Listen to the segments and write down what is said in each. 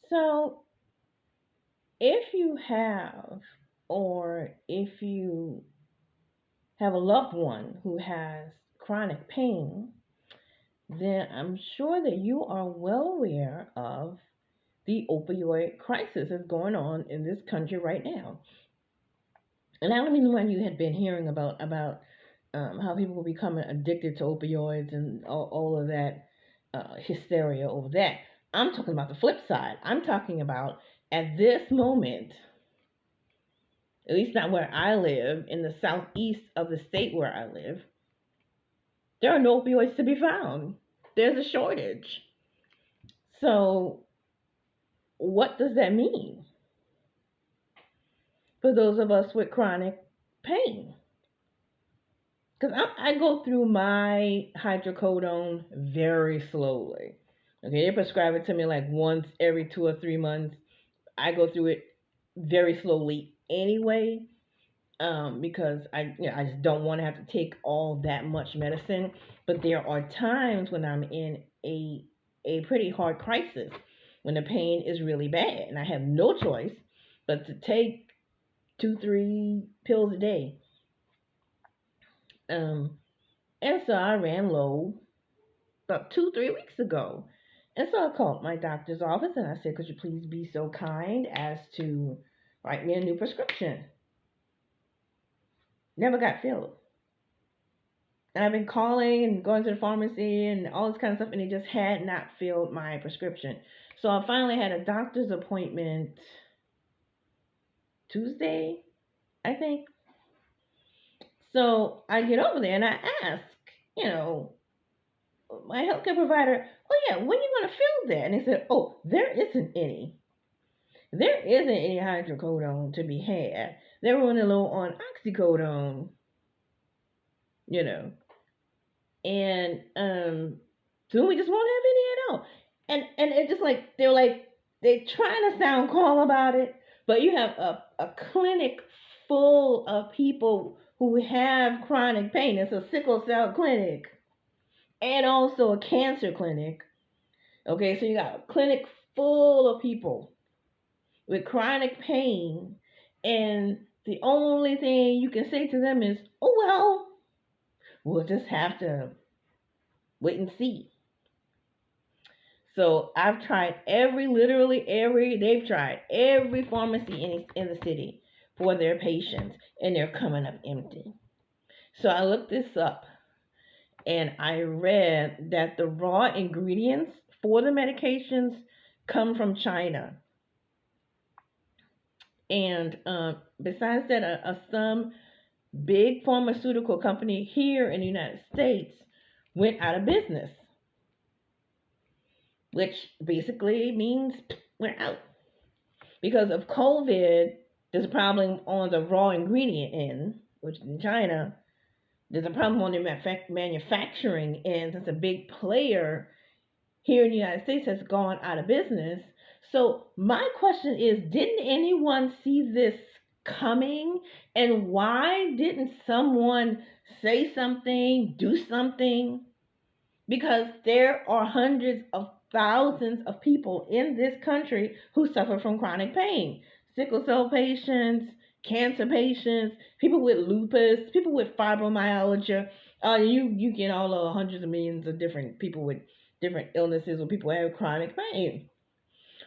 So, if you have, or if you have a loved one who has chronic pain, then I'm sure that you are well aware of the opioid crisis that's going on in this country right now. And I don't mean the one you had been hearing about how people will becoming addicted to opioids and all of that hysteria over that. I'm talking about the flip side. I'm talking about at this moment, at least not where I live, in the southeast of the state where I live, there are no opioids to be found. There's a shortage. So, what does that mean for those of us with chronic pain? Because I go through my hydrocodone very slowly. Okay, they prescribe it to me like once every 2 or 3 months. I go through it very slowly anyway, because I just don't want to have to take all that much medicine. But there are times when I'm in a pretty hard crisis, when the pain is really bad, and I have no choice but to take 2, 3 pills a day. Um, and so I ran low about 2, 3 weeks ago. And so I called my doctor's office and I said, could you please be so kind as to write me a new prescription? Never got filled. And I've been calling and going to the pharmacy and all this kind of stuff, and they just had not filled my prescription. So I finally had a doctor's appointment Tuesday, I think. So I get over there and I ask, you know, my healthcare provider, oh yeah, when are you going to fill that? And they said, oh, there isn't any. There isn't any hydrocodone to be had. They're running low on oxycodone, you know, and soon we just won't have any at all. And it's just like they're trying to sound calm about it, but you have a clinic full of people who have chronic pain. It's a sickle cell clinic and also a cancer clinic. Okay, so you got a clinic full of people with chronic pain, and the only thing you can say to them is, oh, well, we'll just have to wait and see. So I've tried they've tried every pharmacy in the city for their patients, and they're coming up empty. So I looked this up, and I read that the raw ingredients for the medications come from China. And besides that, some big pharmaceutical company here in the United States went out of business, which basically means we're out. Because of COVID, there's a problem on the raw ingredient end, which in China, there's a problem on the manufacturing end, since a big player here in the United States has gone out of business. So my question is, didn't anyone see this coming? And why didn't someone say something, do something? Because there are hundreds of thousands of people in this country who suffer from chronic pain. Sickle cell patients, cancer patients, people with lupus, people with fibromyalgia. You get all the hundreds of millions of different people with different illnesses, or people who have chronic pain.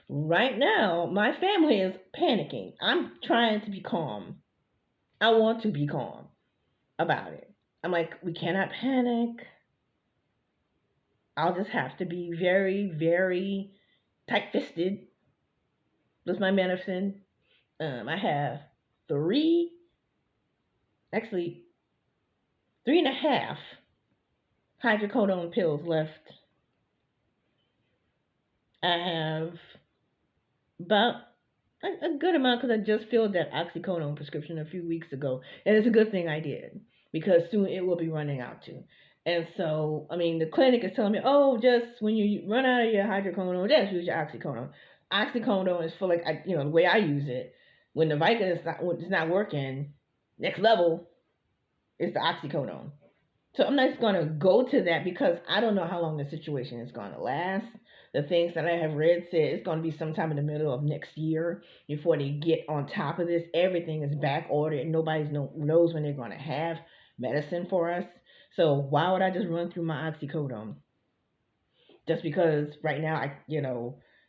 Right now, my family is panicking. I'm trying to be calm. I want to be calm about it. I'm like, we cannot panic. I'll just have to be very, very tight fisted with my medicine. I have three, actually, 3.5 hydrocodone pills left. I have about a good amount, because I just filled that oxycodone prescription a few weeks ago, and it's a good thing I did, because soon it will be running out too. And so, I mean, the clinic is telling me, oh, just when you run out of your hydrocodone, just use your oxycodone. Oxycodone is for, like, the way I use it, when the Vicodin is not working, next level is the oxycodone. So I'm not just going to go to that, because I don't know how long the situation is going to last. the things that I have read said it's going to be sometime in the middle of next year before they get on top of this. Everything is back ordered, and nobody knows when they're going to have medicine for us. So why would I just run through my oxycodone just because right now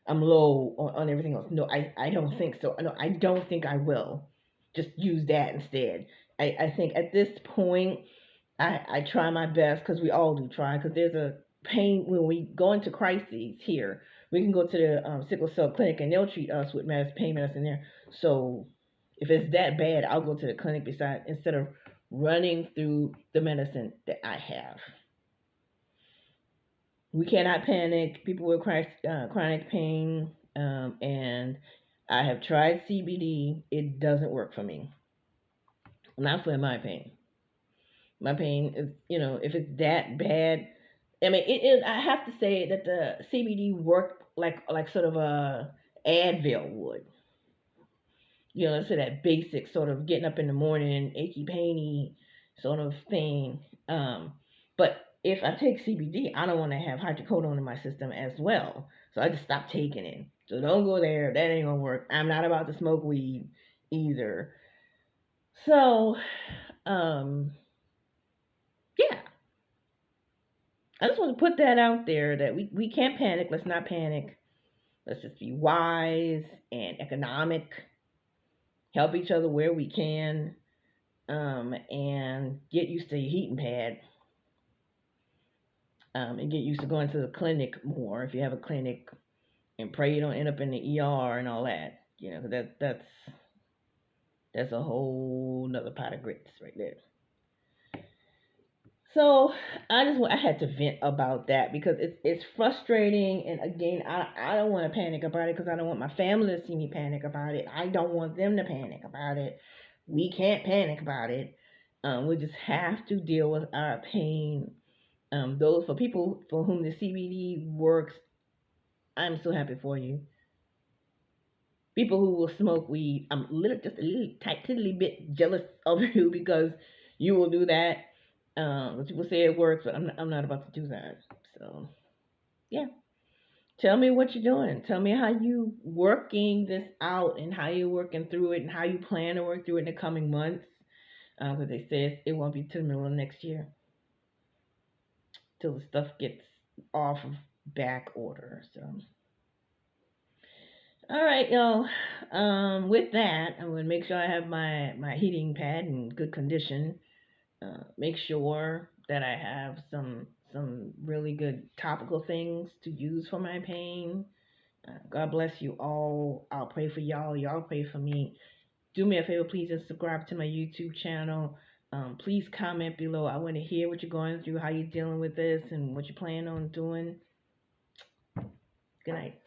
I'm low on everything else? No, I don't think so. No, I don't think I will. Just use that instead. I think at this point I try my best because we all do try because there's a pain when we go into crises here. We can go to the sickle cell clinic and they'll treat us with pain medicine there. So if it's that bad, I'll go to the clinic beside instead of running through the medicine that I have. We cannot panic. People with chronic pain, and I have tried CBD. It doesn't work for me. Not for my pain. My pain is, if it's that bad, I mean, it. I have to say that the CBD worked like sort of a Advil would. Let's say that basic sort of getting up in the morning, achy painy sort of thing. But if I take CBD, I don't want to have hydrocodone in my system as well. So I just stopped taking it. So don't go there. That ain't gonna work. I'm not about to smoke weed either. So, um, yeah, I just want to put that out there that we can't panic. Let's not panic. Let's just be wise and economic. Help each other where we can, and get used to your heating pad, and get used to going to the clinic more if you have a clinic, and pray you don't end up in the ER and all that. That's a whole nother pot of grits right there. So I had to vent about that because it's frustrating, and again I don't want to panic about it because I don't want my family to see me panic about it. I don't want them to panic about it. We can't panic about it. We just have to deal with our pain. Those for people for whom the CBD works, I'm so happy for you. People who will smoke weed, I'm just a little tight, bit jealous of you because you will do that. People say it works, but I'm not about to do that. So yeah, tell me what you're doing. Tell me how you working this out and how you're working through it and how you plan to work through it in the coming months. Because they say it won't be till the middle of next year till the stuff gets off of back order. So all right, y'all. With that, I'm gonna make sure I have my heating pad in good condition. Make sure that I have some really good topical things to use for my pain. God bless you all. I'll pray for y'all. Y'all pray for me. Do me a favor, please, and subscribe to my YouTube channel. Please comment below. I want to hear what you're going through, how you're dealing with this, and what you plan on doing. Good night.